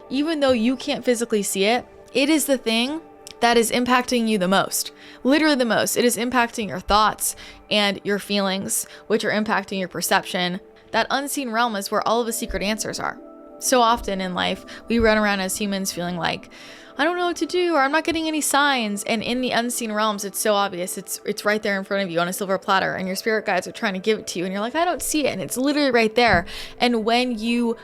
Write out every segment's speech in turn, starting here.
even though you can't physically see it, it is the thing that is impacting you the most. Literally the most. It is impacting your thoughts and your feelings, which are impacting your perception. That unseen realm is where all of the secret answers are. So often in life, we run around as humans feeling like, I don't know what to do, or I'm not getting any signs. And in the unseen realms, it's so obvious. It's right there in front of you on a silver platter, and your spirit guides are trying to give it to you. And you're like, I don't see it. And it's literally right there. And when you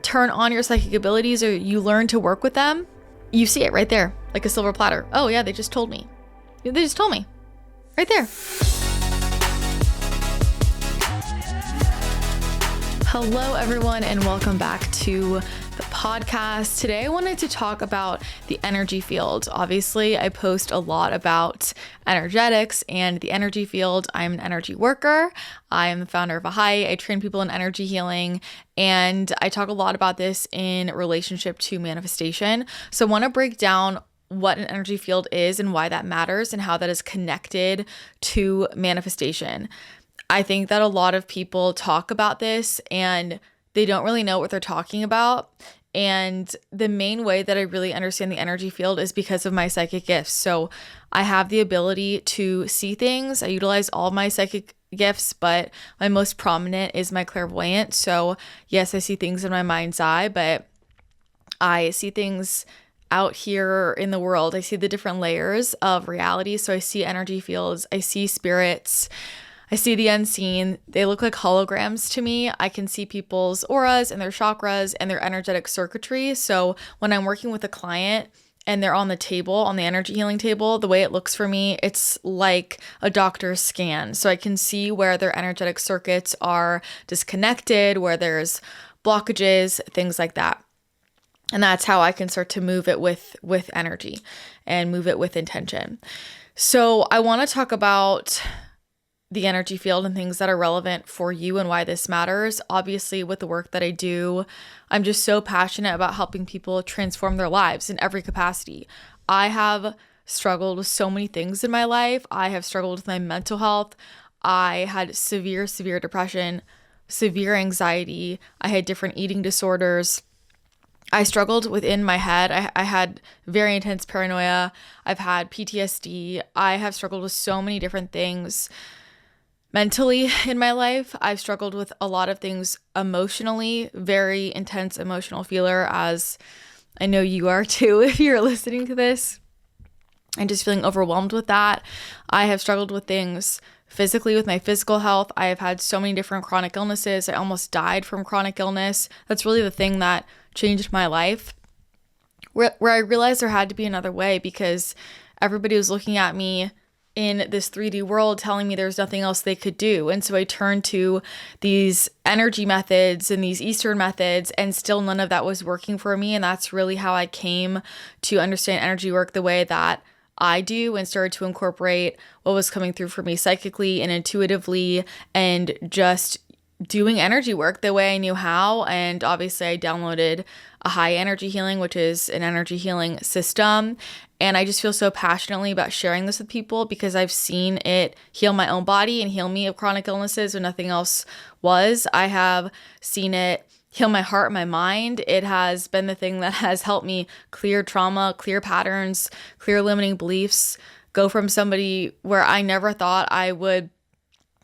turn on your psychic abilities or you learn to work with them, you see it right there, like a silver platter. Oh yeah, they just told me. They just told me. Right there. Hello everyone, and welcome back to the podcast. Today I wanted to talk about the energy field. Obviously, I post a lot about energetics and the energy field. I'm an energy worker. I am the founder of Ahai. I train people in energy healing, and I talk a lot about this in relationship to manifestation. So I want to break down what an energy field is and why that matters and how that is connected to manifestation. I think that a lot of people talk about this and they don't really know what they're talking about. And the main way that I really understand the energy field is because of my psychic gifts. So I have the ability to see things. I utilize all my psychic gifts, but my most prominent is my clairvoyance. So yes, I see things in my mind's eye, but I see things out here in the world. I see the different layers of reality. So I see energy fields, I see spirits, I see the unseen. They look like holograms to me. I can see people's auras and their chakras and their energetic circuitry. So when I'm working with a client and they're on the table, on the energy healing table, the way it looks for me, it's like a doctor's scan. So I can see where their energetic circuits are disconnected, where there's blockages, things like that. And that's how I can start to move it with energy and move it with intention. So I want to talk about the energy field and things that are relevant for you and why this matters. Obviously, with the work that I do, I'm just so passionate about helping people transform their lives in every capacity. I have struggled with so many things in my life. I have struggled with my mental health. I had severe depression, severe anxiety. I had different eating disorders. I struggled within my head. I had very intense paranoia. I've had PTSD. I have struggled with so many different things mentally in my life. I've struggled with a lot of things emotionally, very intense emotional feeler, as I know you are too if you're listening to this, and just feeling overwhelmed with that. I have struggled with things physically with my physical health. I have had so many different chronic illnesses. I almost died from chronic illness. That's really the thing that changed my life, where I realized there had to be another way, because everybody was looking at me in this 3D world telling me there's nothing else they could do. And so I turned to these energy methods and these Eastern methods, and still none of that was working for me. And that's really how I came to understand energy work the way that I do, and started to incorporate what was coming through for me psychically and intuitively, and just doing energy work the way I knew how. And obviously I downloaded Ahai energy healing, which is an energy healing system. And I just feel so passionately about sharing this with people, because I've seen it heal my own body and heal me of chronic illnesses when nothing else was. I have seen it heal my heart and my mind. It has been the thing that has helped me clear trauma, clear patterns, clear limiting beliefs, go from somebody where I never thought I would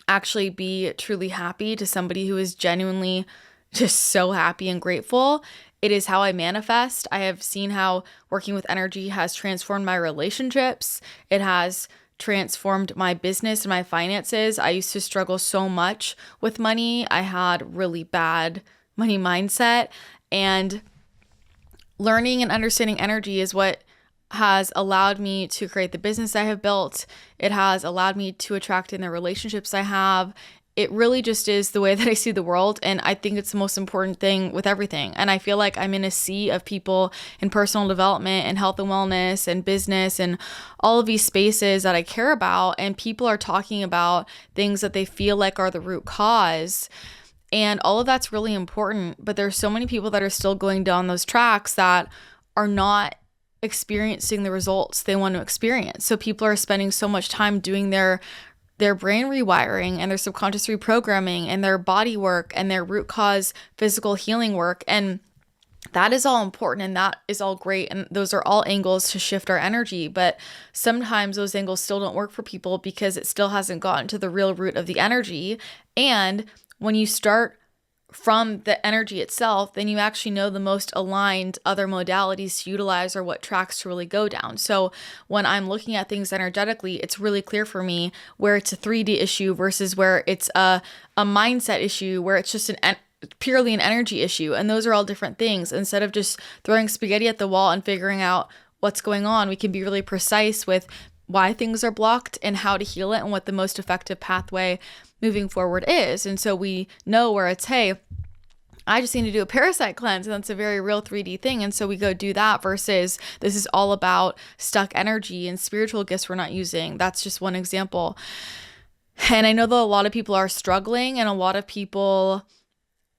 actually be truly happy to somebody who is genuinely just so happy and grateful. It is how I manifest. I have seen how working with energy has transformed my relationships. It has transformed my business and my finances. I used to struggle so much with money. I had really bad money mindset, and learning and understanding energy is what has allowed me to create the business I have built. It has allowed me to attract in the relationships I have. It really just is the way that I see the world, and I think it's the most important thing with everything. And I feel like I'm in a sea of people in personal development and health and wellness and business and all of these spaces that I care about, and people are talking about things that they feel like are the root cause. And all of that's really important, but there's so many people that are still going down those tracks that are not experiencing the results they want to experience. So people are spending so much time doing their brain rewiring and their subconscious reprogramming and their body work and their root cause physical healing work. And that is all important and that is all great. And those are all angles to shift our energy. But sometimes those angles still don't work for people because it still hasn't gotten to the real root of the energy. And when you start from the energy itself, then you actually know the most aligned other modalities to utilize or what tracks to really go down. So when I'm looking at things energetically, it's really clear for me where it's a 3D issue versus where it's a mindset issue, where it's just purely an energy issue. And those are all different things. Instead of just throwing spaghetti at the wall and figuring out what's going on, we can be really precise with why things are blocked and how to heal it and what the most effective pathway moving forward is. And so we know where it's, hey, I just need to do a parasite cleanse, and that's a very real 3D thing. And so we go do that versus this is all about stuck energy and spiritual gifts we're not using. That's just one example. And I know that a lot of people are struggling, and a lot of people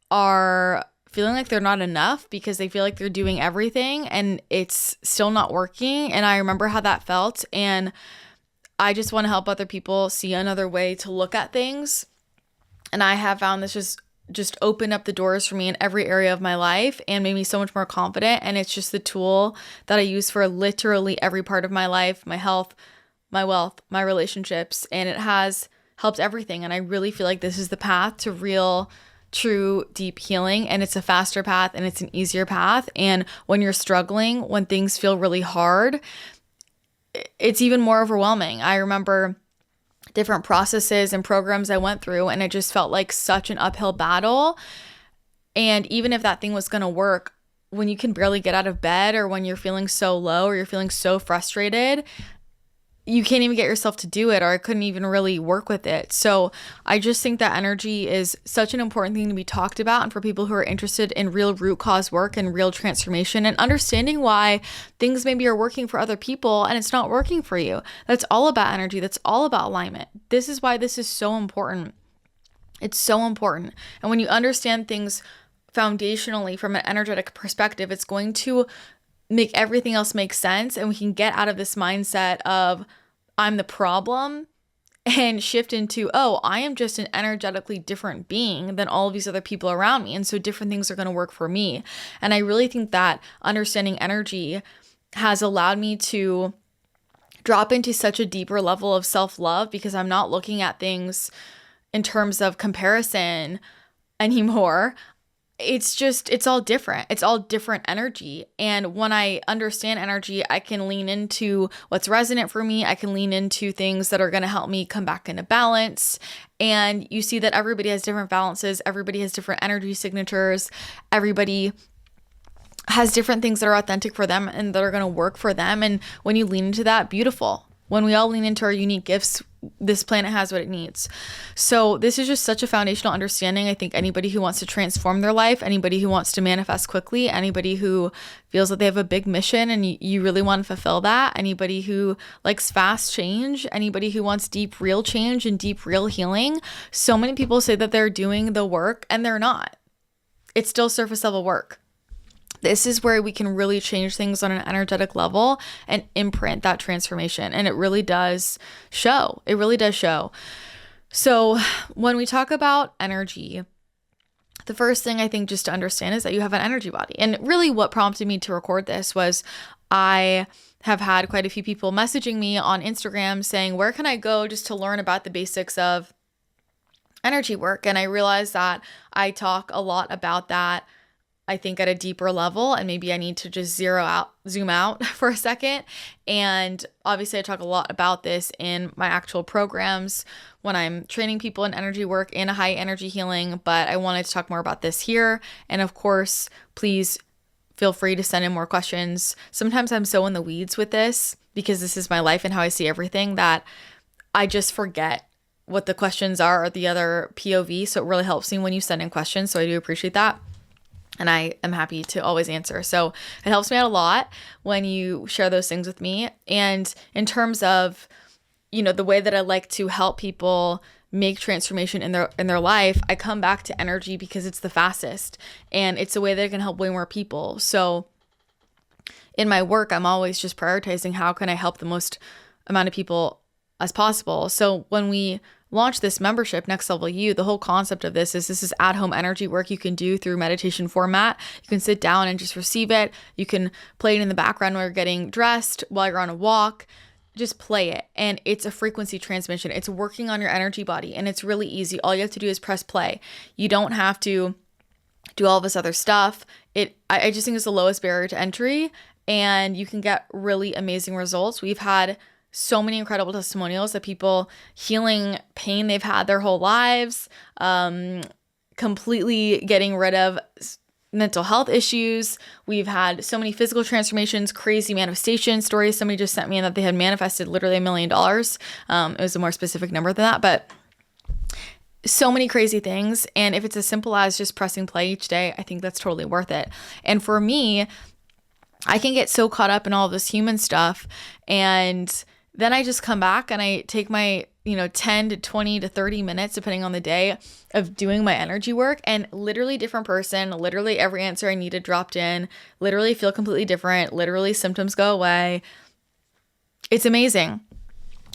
are feeling like they're not enough because they feel like they're doing everything and it's still not working. And I remember how that felt. And I just want to help other people see another way to look at things. And I have found this just opened up the doors for me in every area of my life and made me so much more confident. And it's just the tool that I use for literally every part of my life, my health, my wealth, my relationships, and it has helped everything. And I really feel like this is the path to real, true, deep healing. And it's a faster path and it's an easier path. And when you're struggling, when things feel really hard, it's even more overwhelming. I remember different processes and programs I went through, and it just felt like such an uphill battle. And even if that thing was going to work, when you can barely get out of bed, or when you're feeling so low, or you're feeling so frustrated, you can't even get yourself to do it, or I couldn't even really work with it. So I just think that energy is such an important thing to be talked about, and for people who are interested in real root cause work and real transformation and understanding why things maybe are working for other people and it's not working for you. That's all about energy. That's all about alignment. This is why this is so important. It's so important. And when you understand things foundationally from an energetic perspective, it's going to make everything else make sense, and we can get out of this mindset of I'm the problem and shift into, oh, I am just an energetically different being than all of these other people around me, and so different things are going to work for me. And I really think that understanding energy has allowed me to drop into such a deeper level of self-love, because I'm not looking at things in terms of comparison anymore. It's all different. It's all different energy. And when I understand energy, I can lean into what's resonant for me. I can lean into things that are going to help me come back into balance. And you see that everybody has different balances. Everybody has different energy signatures. Everybody has different things that are authentic for them and that are going to work for them. And when you lean into that, beautiful. When we all lean into our unique gifts, this planet has what it needs. So this is just such a foundational understanding. I think anybody who wants to transform their life, anybody who wants to manifest quickly, anybody who feels that they have a big mission and you really want to fulfill that, anybody who likes fast change, anybody who wants deep, real change and deep, real healing. So many people say that they're doing the work and they're not. It's still surface level work. This is where we can really change things on an energetic level and imprint that transformation. And it really does show. It really does show. So when we talk about energy, the first thing I think just to understand is that you have an energy body. And really what prompted me to record this was I have had quite a few people messaging me on Instagram saying, where can I go just to learn about the basics of energy work? And I realized that I talk a lot about that, I think, at a deeper level, and maybe I need to just zoom out for a second. And obviously I talk a lot about this in my actual programs when I'm training people in energy work and high energy healing, but I wanted to talk more about this here. And of course, please feel free to send in more questions. Sometimes I'm so in the weeds with this because this is my life and how I see everything that I just forget what the questions are or the other POV. So it really helps me when you send in questions. So I do appreciate that. And I am happy to always answer. So it helps me out a lot when you share those things with me. And in terms of, the way that I like to help people make transformation in their life, I come back to energy because it's the fastest and it's a way that I can help way more people. So in my work, I'm always just prioritizing how can I help the most amount of people as possible. So when we launched this membership, Next Level You. The whole concept of this is at-home energy work you can do through meditation format. You can sit down and just receive it. You can play it in the background while you're getting dressed, while you're on a walk. Just play it. And it's a frequency transmission. It's working on your energy body, and it's really easy. All you have to do is press play. You don't have to do all this other stuff. I just think it's the lowest barrier to entry, and you can get really amazing results. We've had so many incredible testimonials of people healing pain they've had their whole lives, completely getting rid of mental health issues. We've had so many physical transformations, crazy manifestation stories. Somebody just sent me in that they had manifested literally $1 million. It was a more specific number than that, but so many crazy things. And if it's as simple as just pressing play each day, I think that's totally worth it. And for me, I can get so caught up in all this human stuff, and then I just come back and I take my 10 to 20 to 30 minutes, depending on the day, of doing my energy work, and literally different person, literally every answer I needed dropped in, literally feel completely different, literally symptoms go away. It's amazing.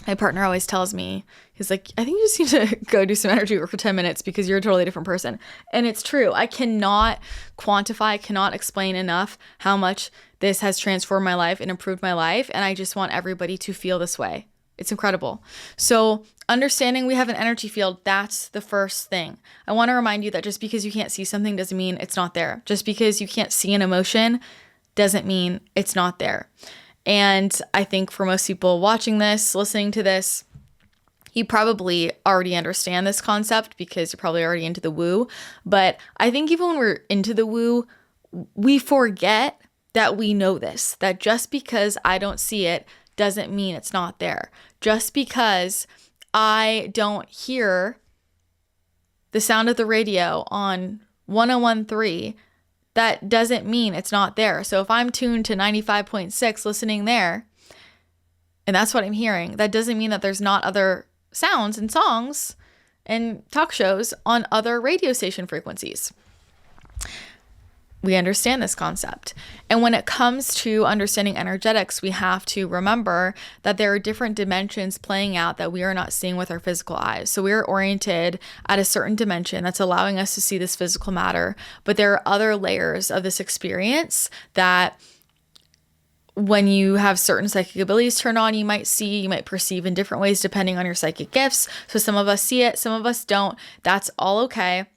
My partner always tells me, he's like, I think you just need to go do some energy work for 10 minutes because you're a totally different person. And it's true. I cannot quantify, cannot explain enough how much this has transformed my life and improved my life. And I just want everybody to feel this way. It's incredible. So understanding we have an energy field, that's the first thing. I want to remind you that just because you can't see something doesn't mean it's not there. Just because you can't see an emotion doesn't mean it's not there. And I think for most people watching this, listening to this, you probably already understand this concept because you're probably already into the woo. But I think even when we're into the woo, we forget that we know this, that just because I don't see it doesn't mean it's not there. Just because I don't hear the sound of the radio on 101.3, that doesn't mean it's not there. So if I'm tuned to 95.6 listening there, and that's what I'm hearing, that doesn't mean that there's not other sounds and songs and talk shows on other radio station frequencies. We understand this concept. And when it comes to understanding energetics, we have to remember that there are different dimensions playing out that we are not seeing with our physical eyes. So we are oriented at a certain dimension that's allowing us to see this physical matter. But there are other layers of this experience that when you have certain psychic abilities turn on, you might see, you might perceive in different ways depending on your psychic gifts. So some of us see it, some of us don't. That's all okay.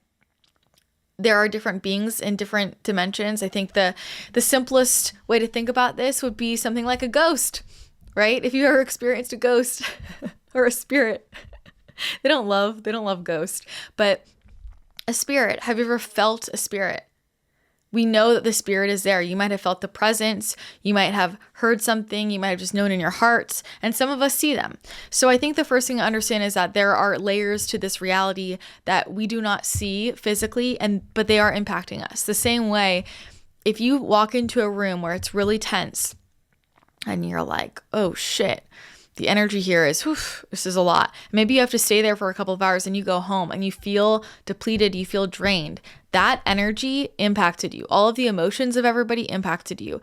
There are different beings in different dimensions. I think the simplest way to think about this would be something like a ghost, right? If you ever experienced a ghost or a spirit, they don't love ghosts, but a spirit. Have you ever felt a spirit? We know that the spirit is there. You might have felt the presence. You might have heard something. You might have just known in your hearts. And some of us see them. So I think the first thing to understand is that there are layers to this reality that we do not see physically, but they are impacting us. The same way, if you walk into a room where it's really tense and you're like, oh shit, the energy here is, this is a lot. Maybe you have to stay there for a couple of hours and you go home and you feel depleted, you feel drained. That energy impacted you. All of the emotions of everybody impacted you.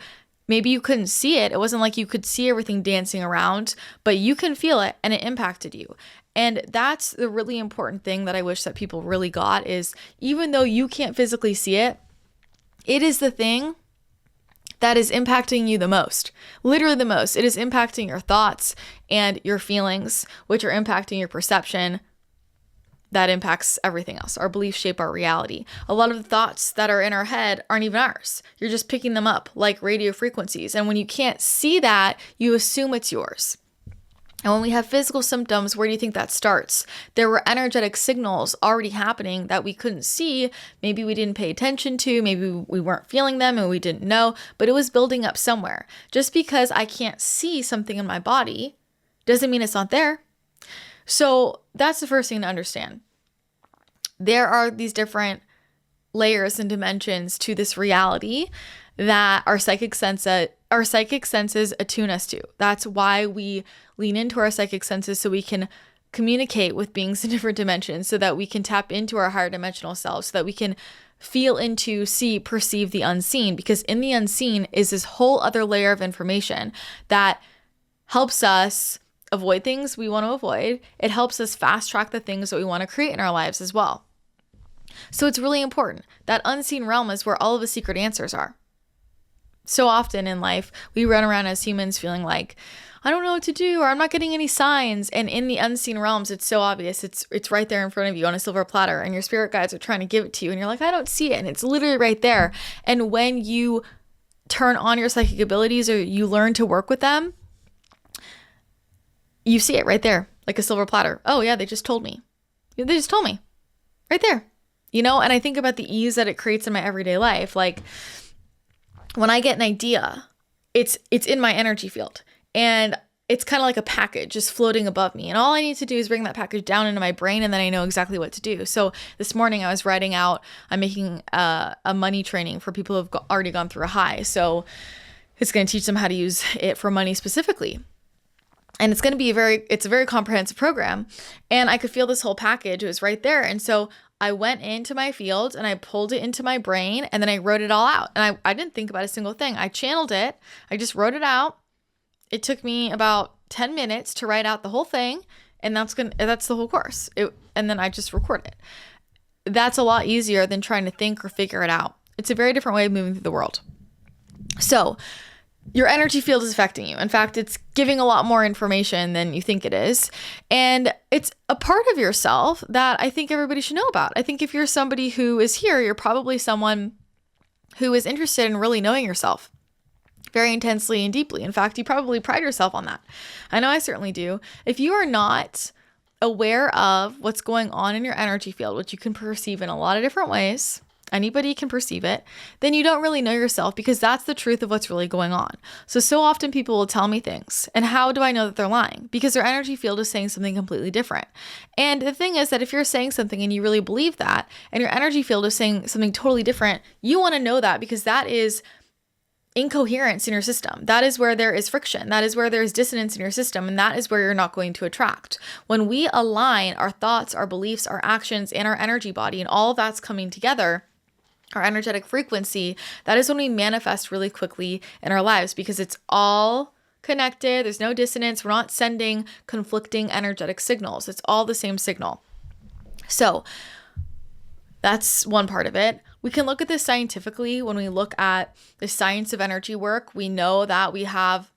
Maybe you couldn't see it. It wasn't like you could see everything dancing around, but you can feel it and it impacted you. And that's the really important thing that I wish that people really got is even though you can't physically see it, it is the thing that is impacting you the most, literally the most. It is impacting your thoughts and your feelings, which are impacting your perception. That impacts everything else. Our beliefs shape our reality. A lot of the thoughts that are in our head aren't even ours. You're just picking them up like radio frequencies. And when you can't see that, you assume it's yours. And when we have physical symptoms, where do you think that starts? There were energetic signals already happening that we couldn't see. Maybe we didn't pay attention to, maybe we weren't feeling them and we didn't know, but it was building up somewhere. Just because I can't see something in my body doesn't mean it's not there. So that's the first thing to understand. There are these different layers and dimensions to this reality that our psychic senses attune us to. That's why we lean into our psychic senses so we can communicate with beings in different dimensions, so that we can tap into our higher dimensional selves, so that we can feel into, see, perceive the unseen. Because in the unseen is this whole other layer of information that helps us avoid things we want to avoid. It helps us fast track the things that we want to create in our lives as well. So it's really important. That unseen realm is where all of the secret answers are. So often in life, we run around as humans feeling like, I don't know what to do, or I'm not getting any signs. And in the unseen realms, it's so obvious. It's right there in front of you on a silver platter, and your spirit guides are trying to give it to you. And you're like, I don't see it. And it's literally right there. And when you turn on your psychic abilities or you learn to work with them, you see it right there, like a silver platter. Oh yeah, they just told me. They just told me right there, and I think about the ease that it creates in my everyday life. Like when I get an idea, it's in my energy field, and it's kind of like a package just floating above me. And all I need to do is bring that package down into my brain, and then I know exactly what to do. So this morning I was writing out, I'm making a money training for people who've already gone through Ahai. So it's going to teach them how to use it for money specifically. And it's going to be it's a very comprehensive program. And I could feel this whole package. It was right there. And so I went into my field and I pulled it into my brain, and then I wrote it all out. And I didn't think about a single thing. I channeled it. I just wrote it out. It took me about 10 minutes to write out the whole thing. And that's the whole course. And then I just record it. That's a lot easier than trying to think or figure it out. It's a very different way of moving through the world. So your energy field is affecting you. In fact, it's giving a lot more information than you think it is. And it's a part of yourself that I think everybody should know about. I think if you're somebody who is here, you're probably someone who is interested in really knowing yourself very intensely and deeply. In fact, you probably pride yourself on that. I know I certainly do. If you are not aware of what's going on in your energy field, which you can perceive in a lot of different ways, anybody can perceive it, then you don't really know yourself, because that's the truth of what's really going on. So often people will tell me things, and how do I know that they're lying? Because their energy field is saying something completely different. And the thing is that if you're saying something and you really believe that, and your energy field is saying something totally different, you want to know that, because that is incoherence in your system. That is where there is friction. That is where there is dissonance in your system. And that is where you're not going to attract. When we align our thoughts, our beliefs, our actions, and our energy body, and all of that's coming together, our energetic frequency, that is when we manifest really quickly in our lives, because it's all connected. There's no dissonance. We're not sending conflicting energetic signals. It's all the same signal. So that's one part of it. We can look at this scientifically. When we look at the science of energy work, we know that we have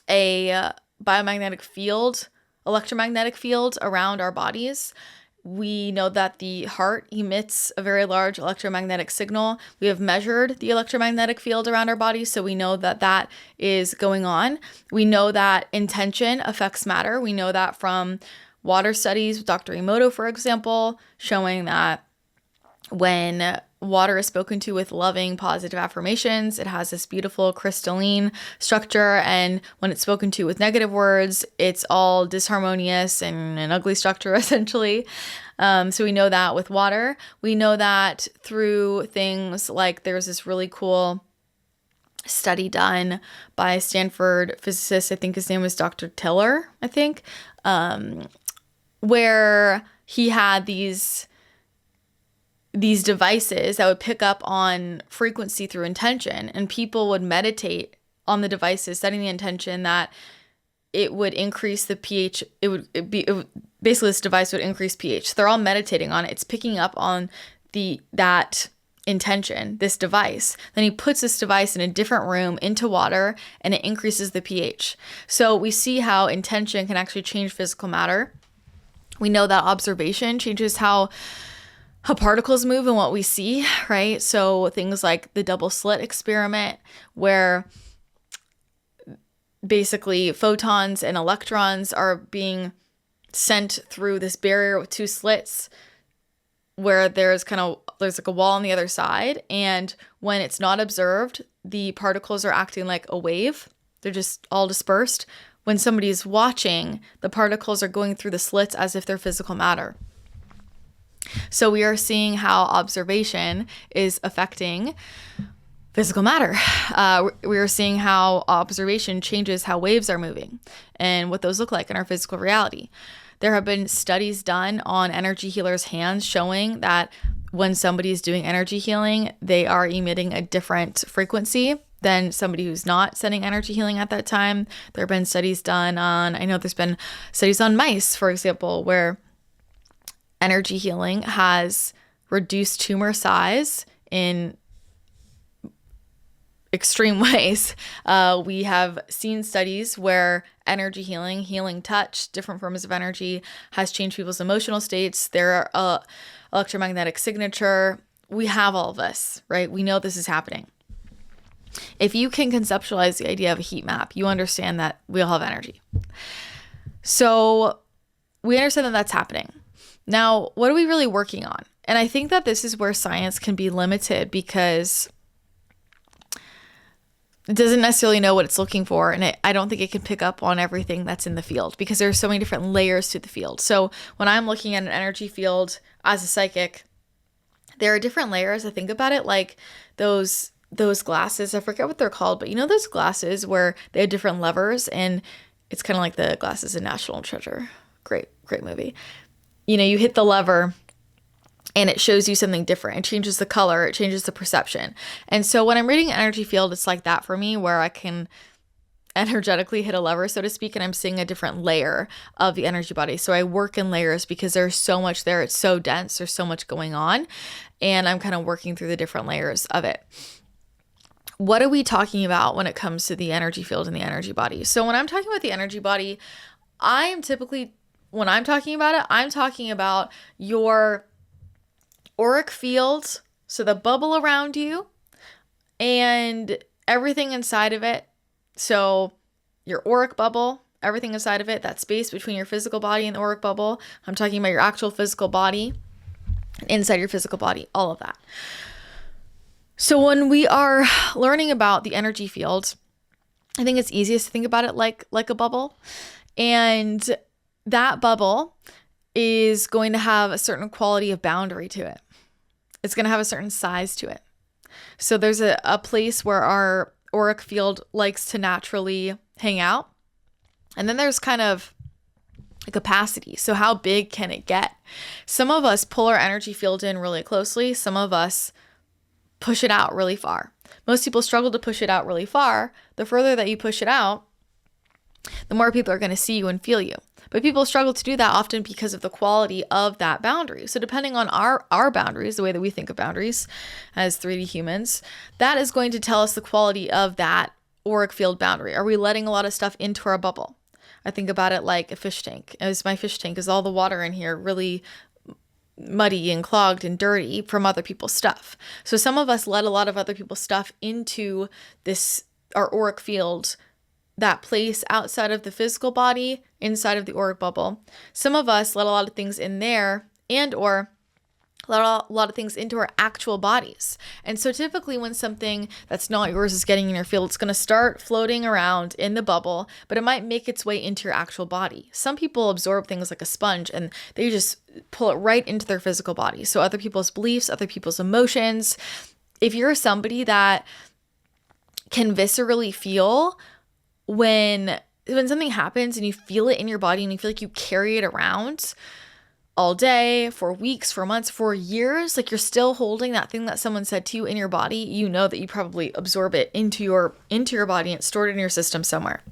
a biomagnetic field, electromagnetic field around our bodies. We know that the heart emits a very large electromagnetic signal. We have measured the electromagnetic field around our bodies, so we know that that is going on. We know that intention affects matter. We know that from water studies with Dr. Emoto, for example, showing that when water is spoken to with loving, positive affirmations, it has this beautiful crystalline structure. And when it's spoken to with negative words, it's all disharmonious and an ugly structure, essentially. So we know that with water. We know that through things like, there's this really cool study done by a Stanford physicist, I think his name was Dr. Tiller, where he had these devices that would pick up on frequency through intention, and people would meditate on the devices, setting the intention that it would increase the pH. Basically this device would increase pH. So they're all meditating on it. It's picking up on that intention, this device. Then he puts this device in a different room into water, and it increases the pH. So we see how intention can actually change physical matter. We know that observation changes how particles move and what we see, right? So things like the double slit experiment, where basically photons and electrons are being sent through this barrier with two slits, where there's like a wall on the other side. And when it's not observed, the particles are acting like a wave. They're just all dispersed. When somebody's watching, the particles are going through the slits as if they're physical matter. So we are seeing how observation is affecting physical matter. We are seeing how observation changes how waves are moving and what those look like in our physical reality. There have been studies done on energy healers' hands showing that when somebody is doing energy healing, they are emitting a different frequency than somebody who's not sending energy healing at that time. There have been studies done on, I know there's been studies on mice, for example, where energy healing has reduced tumor size in extreme ways. We have seen studies where energy healing touch, different forms of energy, has changed people's emotional states, their electromagnetic signature. We have all of this, right? We know this is happening. If you can conceptualize the idea of a heat map, you understand that we all have energy. So we understand that that's happening. Now, what are we really working on? And I think that this is where science can be limited because it doesn't necessarily know what it's looking for. And I don't think it can pick up on everything that's in the field because there's so many different layers to the field. So when I'm looking at an energy field as a psychic, there are different layers. I think about it like those glasses, I forget what they're called, but you know those glasses where they have different levers, and it's kind of like the glasses in National Treasure. Great movie. You know, you hit the lever and it shows you something different. It changes the color, it changes the perception. And so when I'm reading an energy field, it's like that for me, where I can energetically hit a lever, so to speak, and I'm seeing a different layer of the energy body. So I work in layers because there's so much there. It's so dense. There's so much going on. And I'm kind of working through the different layers of it. What are we talking about when it comes to the energy field and the energy body? So when I'm talking about the energy body, when I'm talking about it, I'm talking about your auric field, so the bubble around you and everything inside of it. So your auric bubble, everything inside of it, that space between your physical body and the auric bubble. I'm talking about your actual physical body, inside your physical body, all of that. So when we are learning about the energy field, I think it's easiest to think about it like a bubble. And that bubble is going to have a certain quality of boundary to it. It's going to have a certain size to it. So there's a place where our auric field likes to naturally hang out. And then there's kind of a capacity. So how big can it get? Some of us pull our energy field in really closely. Some of us push it out really far. Most people struggle to push it out really far. The further that you push it out, the more people are going to see you and feel you. But people struggle to do that often because of the quality of that boundary. So depending on our boundaries, the way that we think of boundaries as 3D humans, that is going to tell us the quality of that auric field boundary. Are we letting a lot of stuff into our bubble? I think about it like a fish tank. My fish tank is all the water in here really muddy and clogged and dirty from other people's stuff. So some of us let a lot of other people's stuff into our auric field, that place outside of the physical body, inside of the auric bubble. Some of us let a lot of things in there or let a lot of things into our actual bodies. And so typically when something that's not yours is getting in your field, it's going to start floating around in the bubble, but it might make its way into your actual body. Some people absorb things like a sponge and they just pull it right into their physical body. So other people's beliefs, other people's emotions. If you're somebody that can viscerally feel when something happens and you feel it in your body and you feel like you carry it around all day, for weeks, for months, for years, like you're still holding that thing that someone said to you in your body, you know that you probably absorb it into your body and stored it in your system somewhere.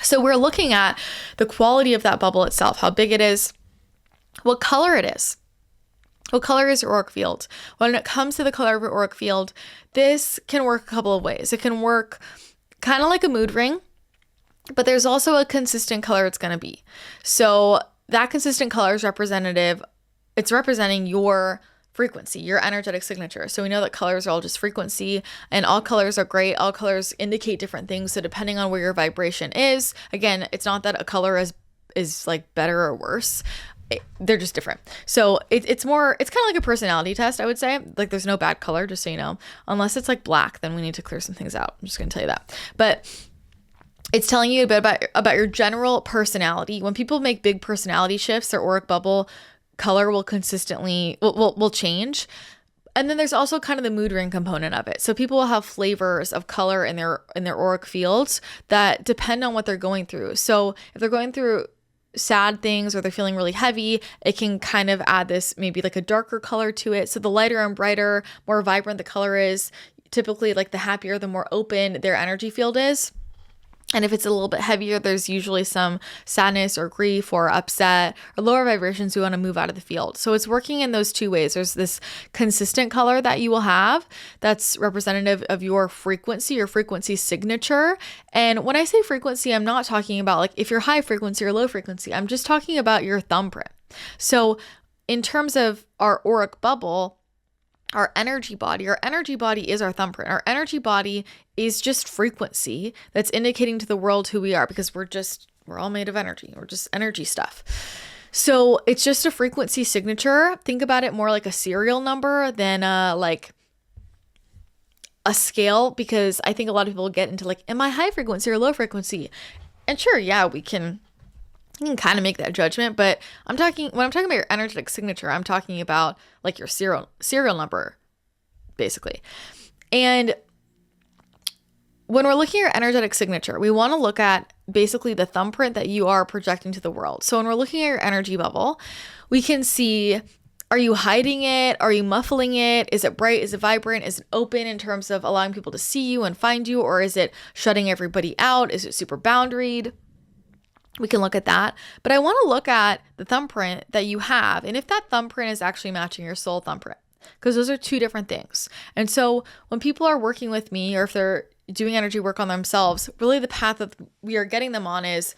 So we're looking at the quality of that bubble itself, how big it is, what color it is. What color is your auric field? When it comes to the color of your auric field, this can work a couple of ways. It can work kind of like a mood ring, but there's also a consistent color it's going to be. So that consistent color is representative. It's representing your frequency, your energetic signature. So we know that colors are all just frequency and all colors are great. All colors indicate different things. So depending on where your vibration is, again, it's not that a color is like better or worse. They're just different. So it's kind of like a personality test, I would say. Like there's no bad color, just so you know. Unless it's like black, then we need to clear some things out. I'm just going to tell you that. But it's telling you a bit about your general personality. When people make big personality shifts, their auric bubble color will consistently will change. And then there's also kind of the mood ring component of it. So people will have flavors of color in their auric fields that depend on what they're going through. So if they're going through sad things or they're feeling really heavy, it can kind of add this maybe like a darker color to it. So the lighter and brighter, more vibrant the color is, typically like the happier, the more open their energy field is. And if it's a little bit heavier, there's usually some sadness or grief or upset or lower vibrations we want to move out of the field. So it's working in those two ways. There's this consistent color that you will have that's representative of your frequency signature. And when I say frequency, I'm not talking about like if you're high frequency or low frequency. I'm just talking about your thumbprint. So in terms of our auric bubble, our energy body is our thumbprint. Our energy body is just frequency that's indicating to the world who we are, because we're all made of energy. We're just energy stuff. So it's just a frequency signature. Think about it more like a serial number than like a scale, because I think a lot of people get into like, am I high frequency or low frequency? And sure, yeah, you can kind of make that judgment, but when I'm talking about your energetic signature, I'm talking about like your serial number, basically. And when we're looking at your energetic signature, we want to look at basically the thumbprint that you are projecting to the world. So when we're looking at your energy bubble, we can see, are you hiding it? Are you muffling it? Is it bright? Is it vibrant? Is it open in terms of allowing people to see you and find you? Or is it shutting everybody out? Is it super boundaried? We can look at that, but I want to look at the thumbprint that you have, and if that thumbprint is actually matching your soul thumbprint, because those are two different things. And so when people are working with me, or if they're doing energy work on themselves, really the path that we are getting them on is,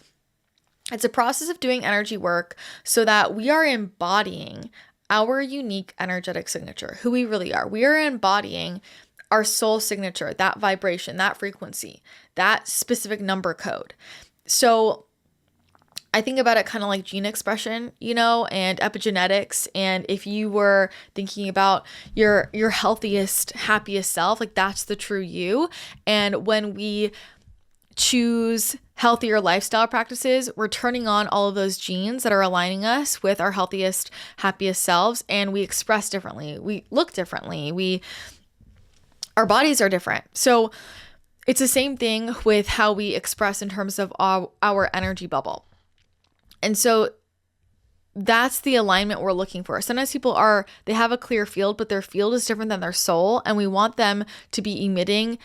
it's a process of doing energy work so that we are embodying our unique energetic signature, who we really are. We are embodying our soul signature, that vibration, that frequency, that specific number code. So I think about it kind of like gene expression, and epigenetics. And if you were thinking about your healthiest, happiest self, like that's the true you. And when we choose healthier lifestyle practices, we're turning on all of those genes that are aligning us with our healthiest, happiest selves. And we express differently. We look differently. Our bodies are different. So it's the same thing with how we express in terms of our energy bubble. And so that's the alignment we're looking for. Sometimes people they have a clear field, but their field is different than their soul. And we want them to be emitting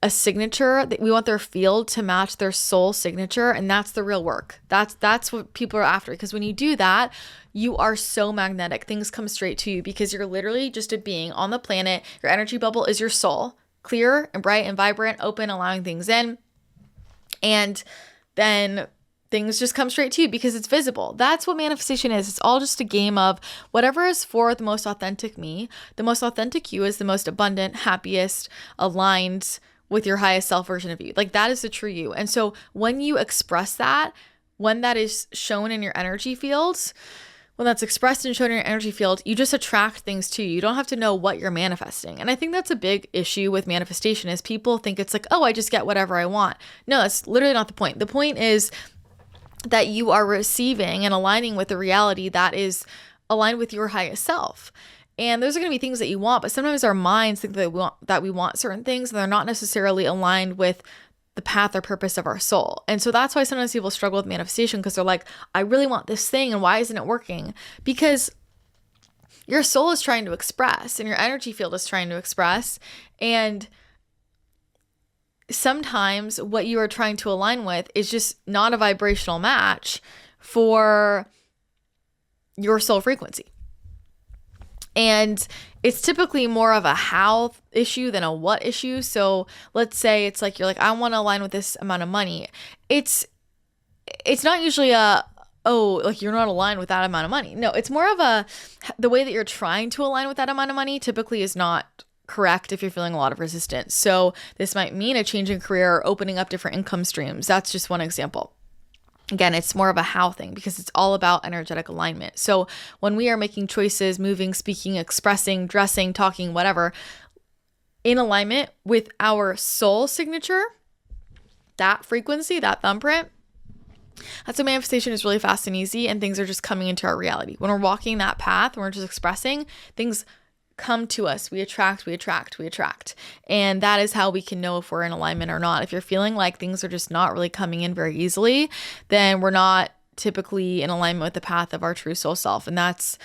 a signature. We want their field to match their soul signature. And that's the real work. That's what people are after. Because when you do that, you are so magnetic. Things come straight to you because you're literally just a being on the planet. Your energy bubble is your soul, clear and bright and vibrant, open, allowing things in. And then things just come straight to you because it's visible. That's what manifestation is. It's all just a game of whatever is for the most authentic me. The most authentic you is the most abundant, happiest, aligned with your highest self version of you. Like that is the true you. And so when you express that, when that is shown in your energy fields, when that's expressed and shown in your energy field, you just attract things to you. You don't have to know what you're manifesting. And I think that's a big issue with manifestation is people think it's like, oh, I just get whatever I want. No, that's literally not the point. The point is that you are receiving and aligning with the reality that is aligned with your highest self. And those are going to be things that you want, but sometimes our minds think that we want certain things and they're not necessarily aligned with the path or purpose of our soul. And so that's why sometimes people struggle with manifestation because they're like, I really want this thing and why isn't it working? Because your soul is trying to express and your energy field is trying to express. And sometimes what you are trying to align with is just not a vibrational match for your soul frequency. And it's typically more of a how issue than a what issue. So let's say it's like, you're like, I want to align with this amount of money. It's not usually like you're not aligned with that amount of money. No, it's more of the way that you're trying to align with that amount of money typically is not correct if you're feeling a lot of resistance. So this might mean a change in career or opening up different income streams. That's just one example. Again, it's more of a how thing because it's all about energetic alignment. So when we are making choices, moving, speaking, expressing, dressing, talking, whatever, in alignment with our soul signature, that frequency, that thumbprint, that's when manifestation is really fast and easy and things are just coming into our reality. When we're walking that path, when we're just expressing, things come to us. We attract. And that is how we can know if we're in alignment or not. If you're feeling like things are just not really coming in very easily, then we're not typically in alignment with the path of our true soul self. And that's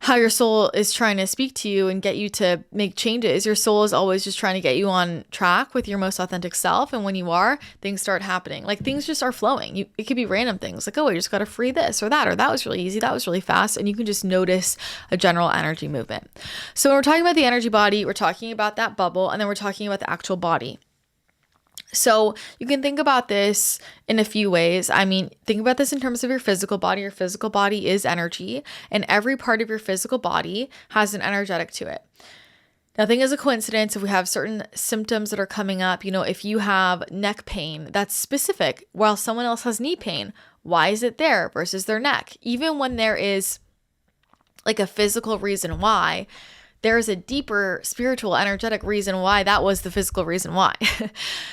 how your soul is trying to speak to you and get you to make changes. Your soul is always just trying to get you on track with your most authentic self. And when you are, things start happening. Like things just are flowing. It could be random things like, oh, I just got to free this or that was really easy. That was really fast. And you can just notice a general energy movement. So when we're talking about the energy body, we're talking about that bubble, and then we're talking about the actual body. So you can think about this in a few ways. I mean, think about this in terms of your physical body. Your physical body is energy, and every part of your physical body has an energetic to it. Nothing is a coincidence. If we have certain symptoms that are coming up, if you have neck pain, that's specific, while someone else has knee pain. Why is it there versus their neck? Even when there is like a physical reason why, there's a deeper spiritual, energetic reason why that was the physical reason why.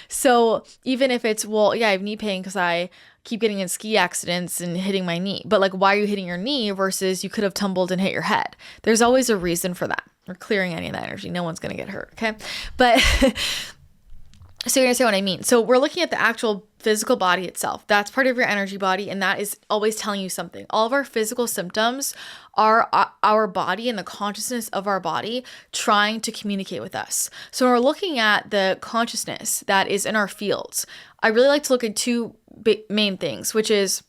So even if it's, well, yeah, I have knee pain because I keep getting in ski accidents and hitting my knee. But like, why are you hitting your knee versus you could have tumbled and hit your head? There's always a reason for that. We're clearing any of that energy. No one's going to get hurt, okay? But so you understand what I mean. So we're looking at the actual physical body itself. That's part of your energy body, and that is always telling you something. All of our physical symptoms are our body and the consciousness of our body trying to communicate with us. So when we're looking at the consciousness that is in our fields, I really like to look at two main things, which is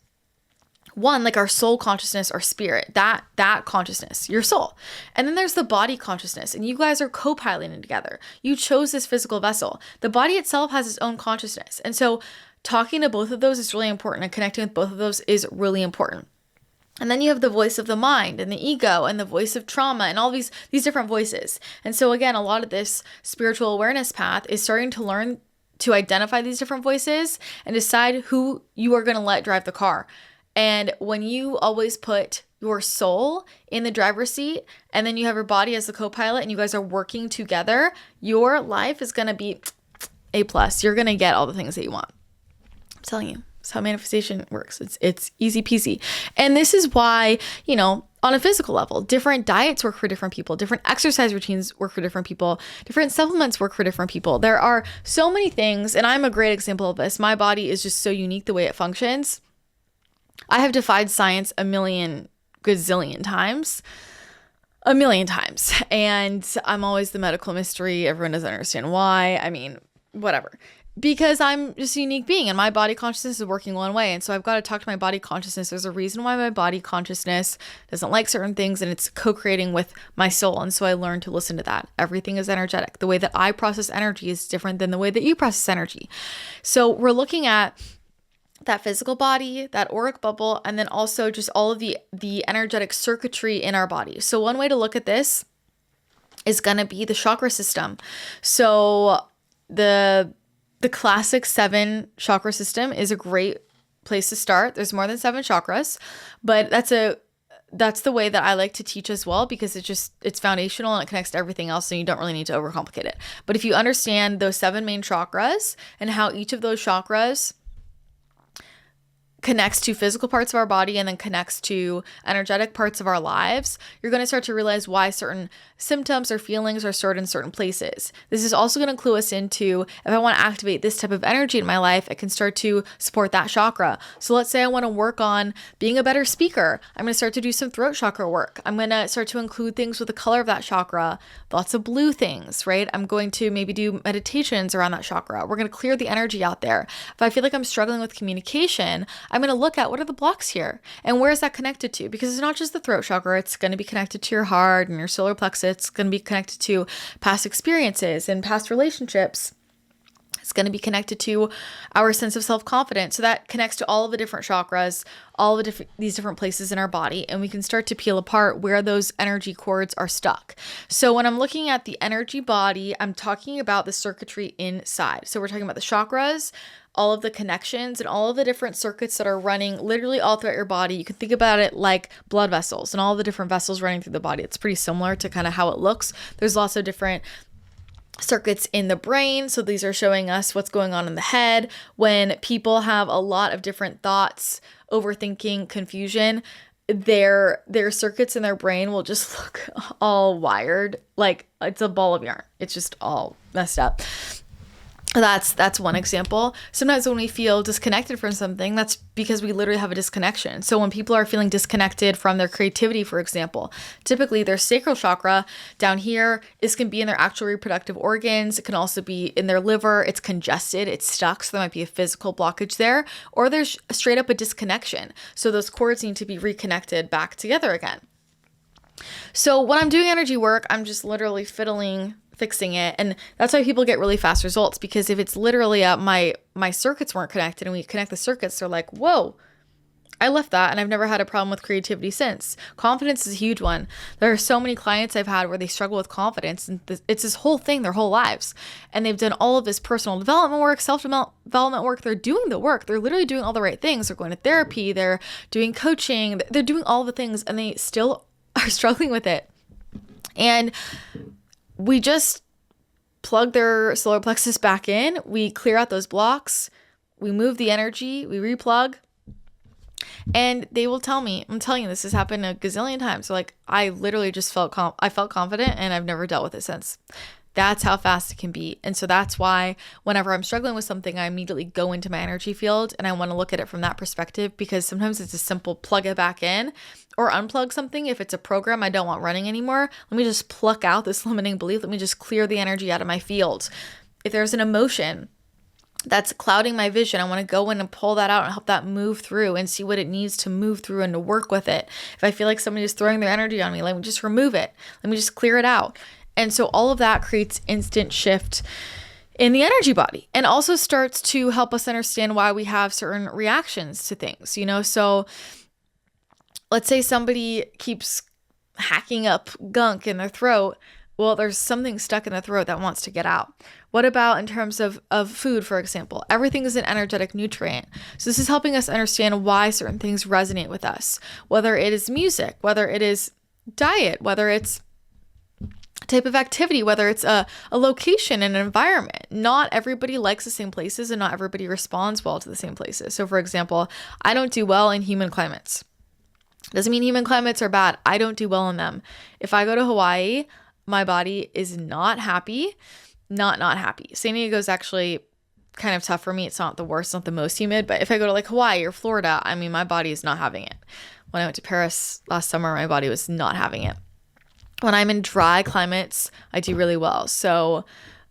one, like our soul consciousness or spirit, that consciousness, your soul. And then there's the body consciousness, and you guys are co-piloting together. You chose this physical vessel. The body itself has its own consciousness. And so talking to both of those is really important, and connecting with both of those is really important. And then you have the voice of the mind and the ego and the voice of trauma and all these different voices. And so again, a lot of this spiritual awareness path is starting to learn to identify these different voices and decide who you are going to let drive the car. And when you always put your soul in the driver's seat and then you have your body as the co-pilot and you guys are working together, your life is going to be A+. You're going to get all the things that you want. I'm telling you. That's how manifestation works. It's easy peasy. And this is why, on a physical level, different diets work for different people, different exercise routines work for different people, different supplements work for different people. There are so many things, and I'm a great example of this. My body is just so unique the way it functions. I have defied science a million gazillion times. A million times. And I'm always the medical mystery. Everyone doesn't understand why. I mean, whatever. Because I'm just a unique being and my body consciousness is working one way. And so I've got to talk to my body consciousness. There's a reason why my body consciousness doesn't like certain things, and it's co-creating with my soul. And so I learned to listen to that. Everything is energetic. The way that I process energy is different than the way that you process energy. So we're looking at that physical body, that auric bubble, and then also just all of the energetic circuitry in our body. So one way to look at this is going to be the chakra system. So the classic 7 chakra system is a great place to start. There's more than 7 chakras, but that's the way that I like to teach as well, because it's foundational and it connects to everything else, so you don't really need to overcomplicate it. But if you understand those 7 main chakras and how each of those chakras connects to physical parts of our body and then connects to energetic parts of our lives, you're going to start to realize why certain symptoms or feelings are stored in certain places. This is also going to clue us into, if I want to activate this type of energy in my life, I can start to support that chakra. So let's say I want to work on being a better speaker. I'm going to start to do some throat chakra work. I'm going to start to include things with the color of that chakra, lots of blue things, right? I'm going to maybe do meditations around that chakra. We're going to clear the energy out there. If I feel like I'm struggling with communication, I'm going to look at what are the blocks here and where is that connected to, because it's not just the throat chakra. It's going to be connected to your heart and your solar plexus. It's going to be connected to past experiences and past relationships. It's going to be connected to our sense of self-confidence. So that connects to all of the different chakras, all of these different places in our body, and we can start to peel apart where those energy cords are stuck. So when I'm looking at the energy body, I'm talking about the circuitry inside. So we're talking about the chakras, all of the connections, and all of the different circuits that are running literally all throughout your body. You can think about it like blood vessels and all the different vessels running through the body. It's pretty similar to kind of how it looks. There's lots of different circuits in the brain. So these are showing us what's going on in the head. When people have a lot of different thoughts, overthinking, confusion, their circuits in their brain will just look all wired, like it's a ball of yarn. It's just all messed up. That's one example. Sometimes when we feel disconnected from something, that's because we literally have a disconnection. So when people are feeling disconnected from their creativity, for example, typically their sacral chakra down here can be in their actual reproductive organs. It can also be in their liver. It's congested, it's stuck. So there might be a physical blockage there, or there's straight up a disconnection. So those cords need to be reconnected back together again. So when I'm doing energy work, I'm just literally fixing it. And that's why people get really fast results, because if it's literally my circuits weren't connected and we connect the circuits, they're like, whoa, I left that and I've never had a problem with creativity since. Confidence is a huge one. There are so many clients I've had where they struggle with confidence, and it's this whole thing their whole lives. And they've done all of this personal development work, self-development work. They're doing the work. They're literally doing all the right things. They're going to therapy. They're doing coaching. They're doing all the things, and they still are struggling with it. And we just plug their solar plexus back in. We clear out those blocks. We move the energy. We replug. And they will tell me, I'm telling you, this has happened a gazillion times. So like, I literally just felt confident, and I've never dealt with it since. That's how fast it can be. And so that's why whenever I'm struggling with something, I immediately go into my energy field and I want to look at it from that perspective, because sometimes it's a simple plug it back in or unplug something. If it's a program I don't want running anymore, let me just pluck out this limiting belief. Let me just clear the energy out of my field. If there's an emotion that's clouding my vision, I want to go in and pull that out and help that move through and see what it needs to move through and to work with it. If I feel like somebody is throwing their energy on me, let me just remove it. Let me just clear it out. And so all of that creates instant shift in the energy body, and also starts to help us understand why we have certain reactions to things, So let's say somebody keeps hacking up gunk in their throat. Well, there's something stuck in the throat that wants to get out. What about in terms of food, for example? Everything is an energetic nutrient. So this is helping us understand why certain things resonate with us, whether it is music, whether it is diet, whether it's type of activity, whether it's a location and an environment. Not everybody likes the same places, and not everybody responds well to the same places. So for example, I don't do well in humid climates. Doesn't mean humid climates are bad. I don't do well in them. If I go to Hawaii, my body is not happy. Not happy. San Diego is actually kind of tough for me. It's not the worst, not the most humid, but if I go to like Hawaii or Florida, I mean, my body is not having it. When I went to Paris last summer, my body was not having it. When I'm in dry climates, I do really well. So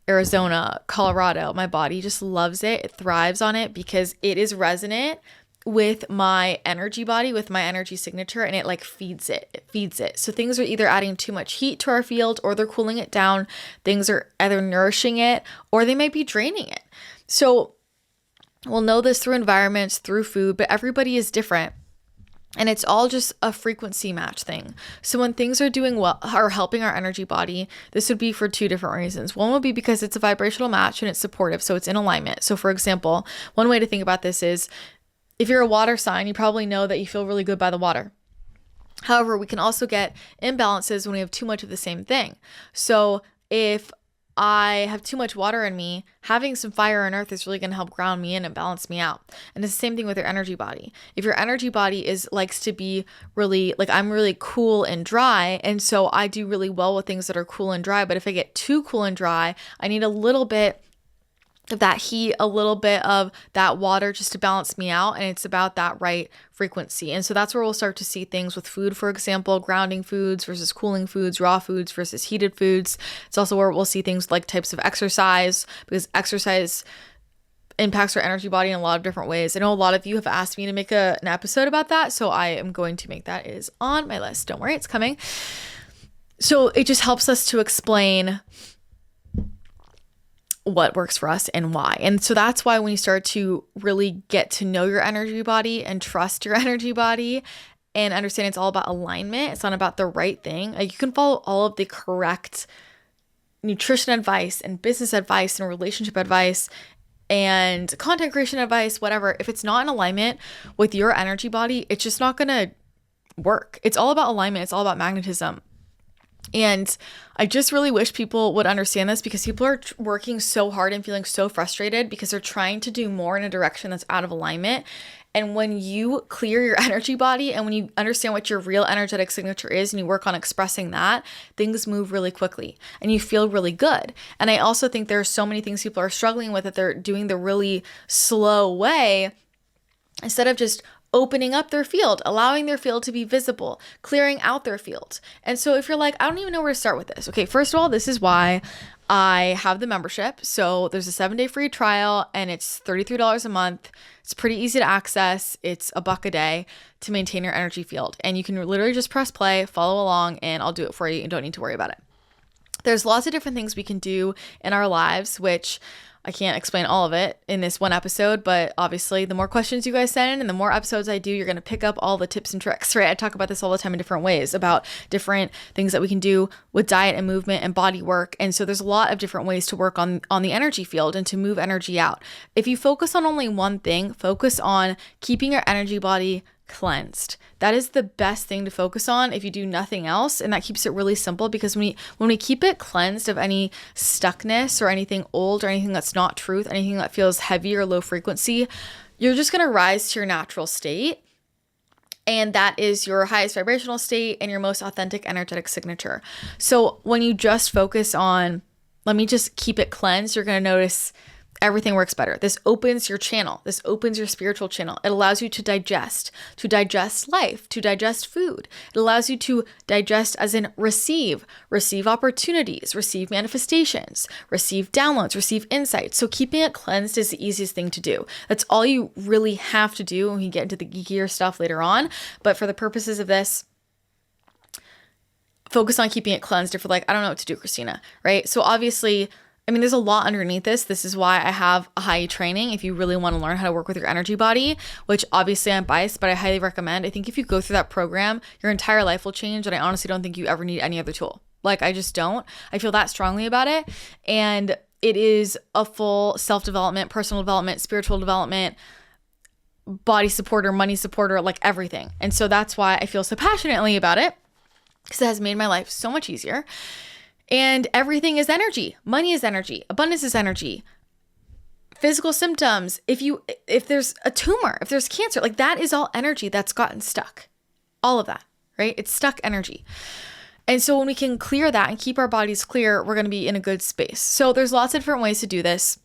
Arizona, Colorado, my body just loves it. It thrives on it because it is resonant with my energy body, with my energy signature, and it like feeds it. It feeds it. So things are either adding too much heat to our field, or they're cooling it down. Things are either nourishing it, or they might be draining it. So we'll know this through environments, through food, but everybody is different. And it's all just a frequency match thing. So when things are doing well or helping our energy body, this would be for two different reasons. One would be because it's a vibrational match and it's supportive, so it's in alignment. So for example, one way to think about this is, if you're a water sign, you probably know that you feel really good by the water. However, we can also get imbalances when we have too much of the same thing. So if I have too much water in me, having some fire and earth is really going to help ground me in and balance me out. And it's the same thing with your energy body. If your energy body likes to be really, like I'm really cool and dry, and so I do really well with things that are cool and dry, but if I get too cool and dry, I need a little bit of that heat, a little bit of that water just to balance me out. And it's about that right frequency. And so that's where we'll start to see things with food, for example, grounding foods versus cooling foods, raw foods versus heated foods. It's also where we'll see things like types of exercise, because exercise impacts our energy body in a lot of different ways. I know a lot of you have asked me to make an episode about that, so I am going to make that. It is on my list. Don't worry, it's coming. So it just helps us to explain what works for us and why. And so that's why when you start to really get to know your energy body and trust your energy body and understand it's all about alignment, it's not about the right thing. Like you can follow all of the correct nutrition advice and business advice and relationship advice and content creation advice, whatever. If it's not in alignment with your energy body, it's just not going to work. It's all about alignment. It's all about magnetism. And I just really wish people would understand this, because people are working so hard and feeling so frustrated because they're trying to do more in a direction that's out of alignment. And when you clear your energy body and when you understand what your real energetic signature is and you work on expressing that, things move really quickly and you feel really good. And I also think there are so many things people are struggling with that they're doing the really slow way, instead of just opening up their field, allowing their field to be visible, clearing out their field. And so if you're like, I don't even know where to start with this. Okay, first of all, this is why I have the membership. So there's a 7-day free trial and it's $33 a month. It's pretty easy to access. It's $1 a day to maintain your energy field. And you can literally just press play, follow along, and I'll do it for you. You don't need to worry about it. There's lots of different things we can do in our lives, which I can't explain all of it in this one episode, but obviously the more questions you guys send in and the more episodes I do, you're going to pick up all the tips and tricks, right? I talk about this all the time in different ways, about different things that we can do with diet and movement and body work. And so there's a lot of different ways to work on the energy field and to move energy out. If you focus on only one thing, focus on keeping your energy body cleansed. That is the best thing to focus on if you do nothing else, and that keeps it really simple, because when we keep it cleansed of any stuckness or anything old or anything that's not truth, anything that feels heavy or low frequency, you're just going to rise to your natural state, and that is your highest vibrational state and your most authentic energetic signature. So when you just focus on, let me just keep it cleansed, you're going to notice everything works better. This opens your channel. This opens your spiritual channel. It allows you to digest life, to digest food. It allows you to digest as in receive opportunities, receive manifestations, receive downloads, receive insights. So keeping it cleansed is the easiest thing to do. That's all you really have to do, when we get into the geekier stuff later on. But for the purposes of this, focus on keeping it cleansed. If you're like, I don't know what to do, Christina, right? So obviously, I mean, there's a lot underneath this. This is why I have Ahai training. If you really want to learn how to work with your energy body, which obviously I'm biased, but I highly recommend. I think if you go through that program, your entire life will change. And I honestly don't think you ever need any other tool. Like, I just don't. I feel that strongly about it. And it is a full self-development, personal development, spiritual development, body supporter, money supporter, like everything. And so that's why I feel so passionately about it, because it has made my life so much easier. And everything is energy. Money is energy. Abundance is energy. Physical symptoms. If there's a tumor, if there's cancer, like that is all energy that's gotten stuck. All of that, right? It's stuck energy. And so when we can clear that and keep our bodies clear, we're going to be in a good space. So there's lots of different ways to do this.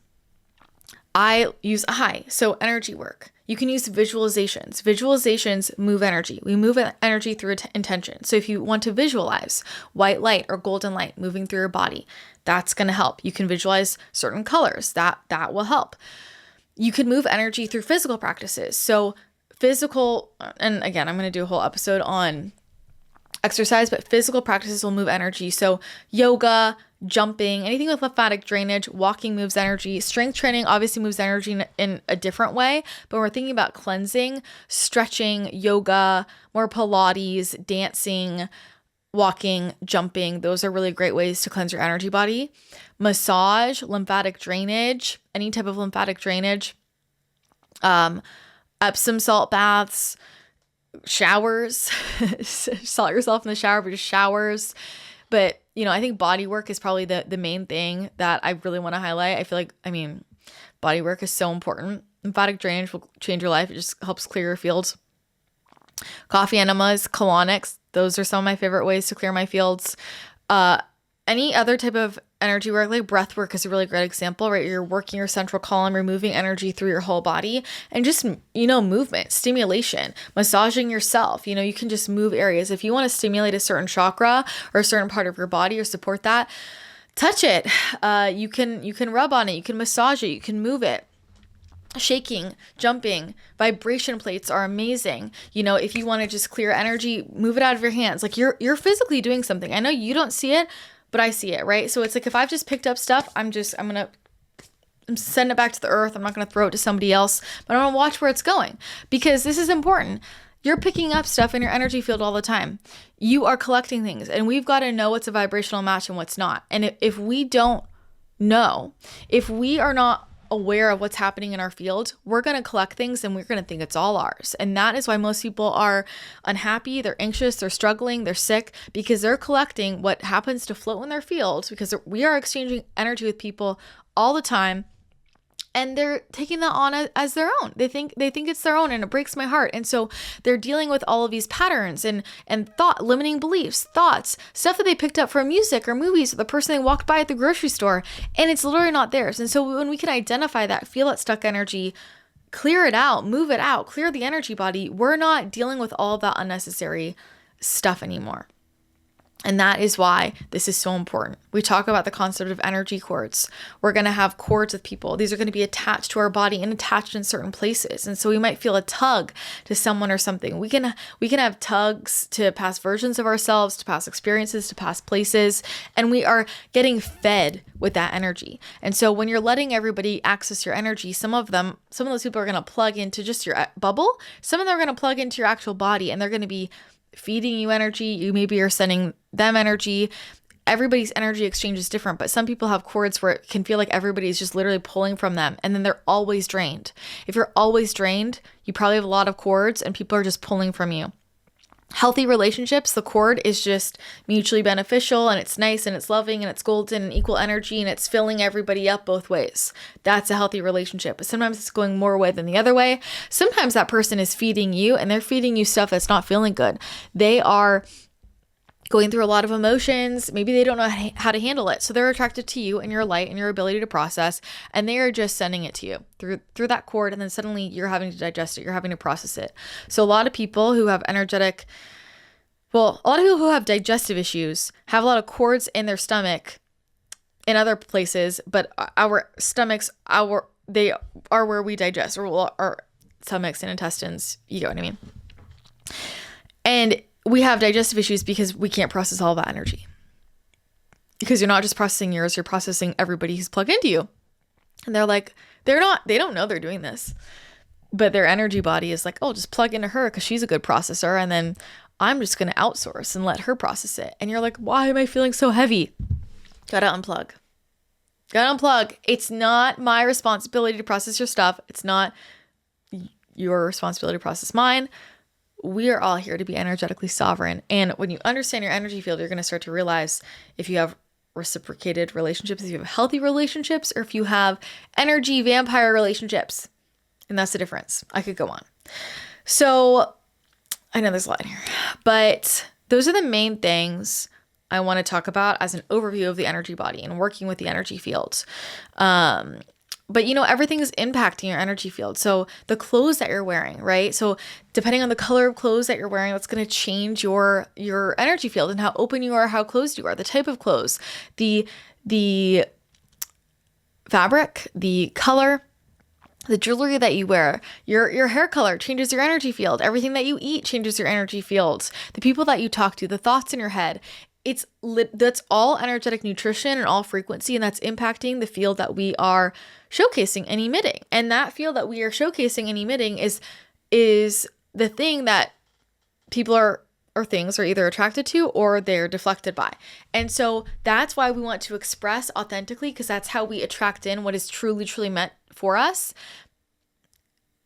I use Ahai, so energy work. You can use visualizations. Visualizations move energy. We move energy through intention. So if you want to visualize white light or golden light moving through your body, that's going to help. You can visualize certain colors. That will help. You can move energy through physical practices. So physical, and again, I'm going to do a whole episode on exercise, but physical practices will move energy. So yoga, jumping, anything with lymphatic drainage, walking moves energy. Strength training obviously moves energy in a different way, but when we're thinking about cleansing, stretching, yoga, more Pilates, dancing, walking, jumping, those are really great ways to cleanse your energy body. Massage, lymphatic drainage, any type of lymphatic drainage, Epsom salt baths, showers, salt yourself in the shower, but just showers. But, I think body work is probably the main thing that I really want to highlight. I feel like, body work is so important. Lymphatic drainage will change your life. It just helps clear your fields. Coffee enemas, colonics, those are some of my favorite ways to clear my fields. Any other type of energy work, like breath work is a really great example, right? You're working your central column, removing energy through your whole body, and just, movement, stimulation, massaging yourself. You can just move areas. If you want to stimulate a certain chakra or a certain part of your body or support that, touch it. You can rub on it. You can massage it. You can move it. Shaking, jumping, vibration plates are amazing. If you want to just clear energy, move it out of your hands. Like you're physically doing something. I know you don't see it, but I see it, right? So it's like, if I've just picked up stuff, I'm sending it back to the earth. I'm not going to throw it to somebody else, but I'm going to watch where it's going, because this is important. You're picking up stuff in your energy field all the time. You are collecting things, and we've got to know what's a vibrational match and what's not. And if we don't know, if we are not aware of what's happening in our field, we're going to collect things and we're going to think it's all ours. And that is why most people are unhappy, they're anxious, they're struggling, they're sick, because they're collecting what happens to float in their field, because we are exchanging energy with people all the time. And they're taking that on as their own. They think it's their own, and it breaks my heart. And so they're dealing with all of these patterns and thought, limiting beliefs, thoughts, stuff that they picked up from music or movies, or the person they walked by at the grocery store, and it's literally not theirs. And so when we can identify that, feel that stuck energy, clear it out, move it out, clear the energy body, we're not dealing with all of that unnecessary stuff anymore. And that is why this is so important. We talk about the concept of energy cords. We're going to have cords with people. These are going to be attached to our body and attached in certain places. And so we might feel a tug to someone or something. We can have tugs to past versions of ourselves, to past experiences, to past places. And we are getting fed with that energy. And so when you're letting everybody access your energy, some of those people are going to plug into just your bubble. Some of them are going to plug into your actual body, and they're going to be feeding you energy. You maybe are sending them energy. Everybody's energy exchange is different, but some people have cords where it can feel like everybody's just literally pulling from them, and then they're always drained. If you're always drained, you probably have a lot of cords and people are just pulling from you. Healthy relationships, the cord is just mutually beneficial, and it's nice and it's loving and it's golden and equal energy, and it's filling everybody up both ways. That's a healthy relationship. But sometimes it's going more way than the other way. Sometimes that person is feeding you, and they're feeding you stuff that's not feeling good. They are going through a lot of emotions. Maybe they don't know how to handle it. So they're attracted to you and your light and your ability to process, and they are just sending it to you through that cord. And then suddenly you're having to digest it. You're having to process it. So a lot of people who have a lot of people who have digestive issues have a lot of cords in their stomach in other places, but our stomachs, they are where we digest, or our stomachs and intestines, you get what I mean? And we have digestive issues because we can't process all that energy. Because you're not just processing yours, you're processing everybody who's plugged into you. And they're like, they don't know they're doing this. But their energy body is like, oh, just plug into her because she's a good processor. And then I'm just going to outsource and let her process it. And you're like, why am I feeling so heavy? Gotta unplug. It's not my responsibility to process your stuff. It's not your responsibility to process mine. We are all here to be energetically sovereign. And when you understand your energy field, you're going to start to realize if you have reciprocated relationships, if you have healthy relationships, or if you have energy vampire relationships. And that's the difference. I could go on. So I know there's a lot in here, but those are the main things I want to talk about as an overview of the energy body and working with the energy fields. But everything is impacting your energy field. So the clothes that you're wearing, right? So depending on the color of clothes that you're wearing, that's going to change your energy field and how open you are, how closed you are, the type of clothes, the fabric, the color, the jewelry that you wear, your hair color changes your energy field. Everything that you eat changes your energy fields. The people that you talk to, the thoughts in your head, that's all energetic nutrition and all frequency, and that's impacting the field that we are showcasing and emitting. And that field that we are showcasing and emitting is the thing that people or things are either attracted to or they're deflected by. And so that's why we want to express authentically, because that's how we attract in what is truly, truly meant for us.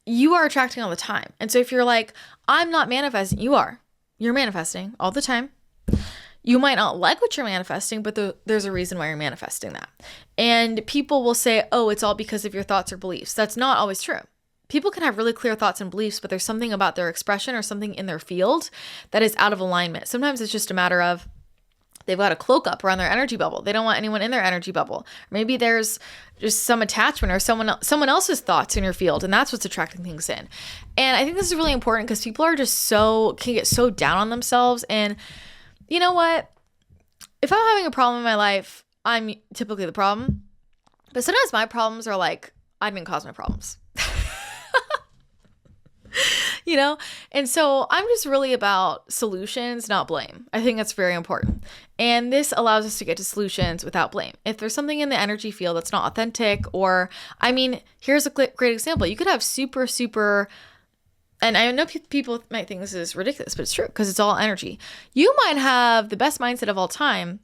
You are attracting all the time. And so if you're like, I'm not manifesting, you're manifesting all the time. You might not like what you're manifesting, but there's a reason why you're manifesting that. And people will say, oh, it's all because of your thoughts or beliefs. That's not always true. People can have really clear thoughts and beliefs, but there's something about their expression or something in their field that is out of alignment. Sometimes it's just a matter of they've got a cloak up around their energy bubble. They don't want anyone in their energy bubble. Or maybe there's just some attachment or someone else's thoughts in your field, and that's what's attracting things in. And I think this is really important because people are just can get so down on themselves. And you know what? If I'm having a problem in my life, I'm typically the problem. But sometimes my problems are like, I didn't cause my problems. And so I'm just really about solutions, not blame. I think that's very important. And this allows us to get to solutions without blame. If there's something in the energy field that's not authentic, here's a great example. You could have super, super, and I know people might think this is ridiculous, but it's true because it's all energy. You might have the best mindset of all time,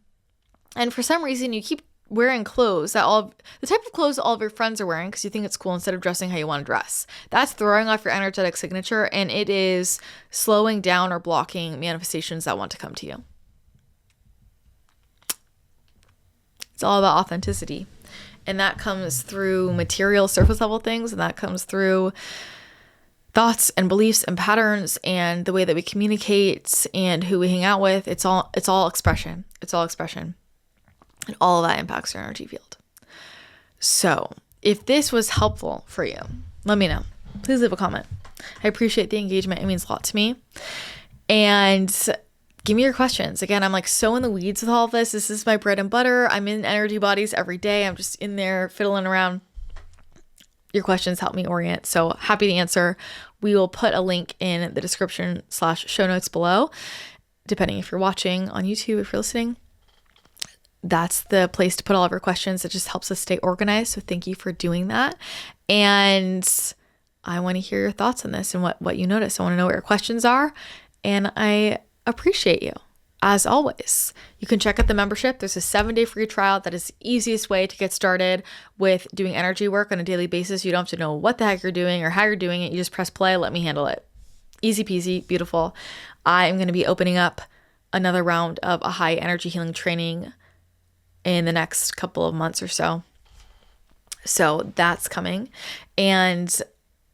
and for some reason you keep wearing clothes the type of clothes all of your friends are wearing because you think it's cool instead of dressing how you want to dress. That's throwing off your energetic signature, and it is slowing down or blocking manifestations that want to come to you. It's all about authenticity. And that comes through material surface level things, and that comes through thoughts and beliefs and patterns and the way that we communicate and who we hang out with. It's all expression. It's all expression. And all of that impacts your energy field. So if this was helpful for you, let me know. Please leave a comment. I appreciate the engagement. It means a lot to me. And give me your questions. Again, I'm like so in the weeds with all of this. This is my bread and butter. I'm in energy bodies every day. I'm just in there fiddling around. Your questions help me orient. So happy to answer. We will put a link in the description / show notes below, depending if you're watching on YouTube, if you're listening. That's the place to put all of your questions. It just helps us stay organized. So thank you for doing that. And I want to hear your thoughts on this and what you notice. I want to know what your questions are. And I appreciate you. As always, you can check out the membership. There's a 7-day free trial. That is the easiest way to get started with doing energy work on a daily basis. You don't have to know what the heck you're doing or how you're doing it. You just press play. Let me handle it. Easy peasy, beautiful. I am going to be opening up another round of Ahai energy healing training in the next couple of months or so. So that's coming. And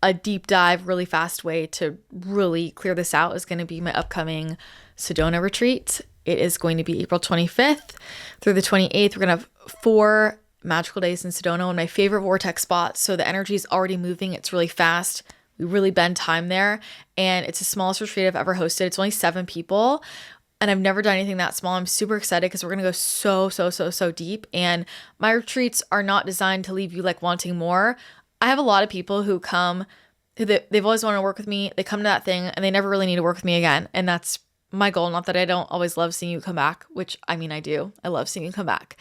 a deep dive, really fast way to really clear this out is going to be my upcoming Sedona retreat. It is going to be April 25th through the 28th. We're going to have 4 magical days in Sedona, one of my favorite vortex spots. So the energy is already moving. It's really fast. We really bend time there. And it's the smallest retreat I've ever hosted. It's only 7 people. And I've never done anything that small. I'm super excited because we're going to go so deep. And my retreats are not designed to leave you like wanting more. I have a lot of people who come, they've always wanted to work with me. They come to that thing and they never really need to work with me again. And that's my goal. Not that I don't always love seeing you come back, which I mean, I do. I love seeing you come back.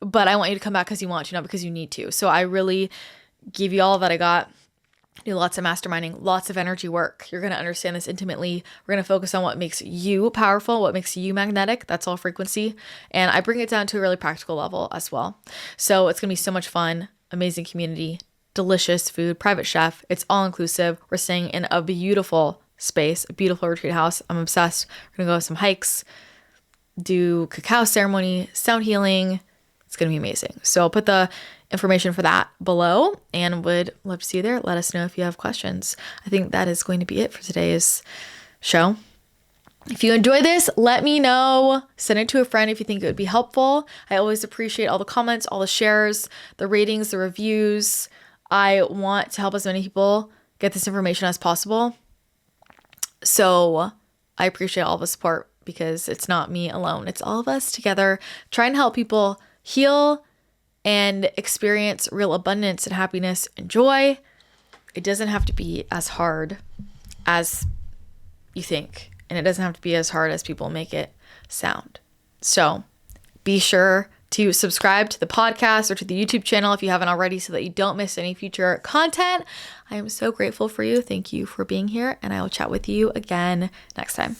But I want you to come back because you want to, not because you need to. So I really give you all that I got. Do lots of masterminding, lots of energy work. You're going to understand this intimately. We're going to focus on what makes you powerful, what makes you magnetic. That's all frequency. And I bring it down to a really practical level as well. So it's going to be so much fun, amazing community, delicious food, private chef. It's all inclusive. We're staying in a beautiful space, a beautiful retreat house. I'm obsessed. We're going to go on some hikes, do cacao ceremony, sound healing. It's going to be amazing. So I'll put the information for that below and would love to see you there. Let us know if you have questions. I think that is going to be it for today's show. If you enjoy this, let me know. Send it to a friend if you think it would be helpful. I always appreciate all the comments, all the shares, the ratings, the reviews. I want to help as many people get this information as possible. So I appreciate all the support because it's not me alone. It's all of us together trying to help people heal and experience real abundance and happiness and joy. It doesn't have to be as hard as you think. And it doesn't have to be as hard as people make it sound. So be sure to subscribe to the podcast or to the YouTube channel if you haven't already so that you don't miss any future content. I am so grateful for you. Thank you for being here, and I will chat with you again next time.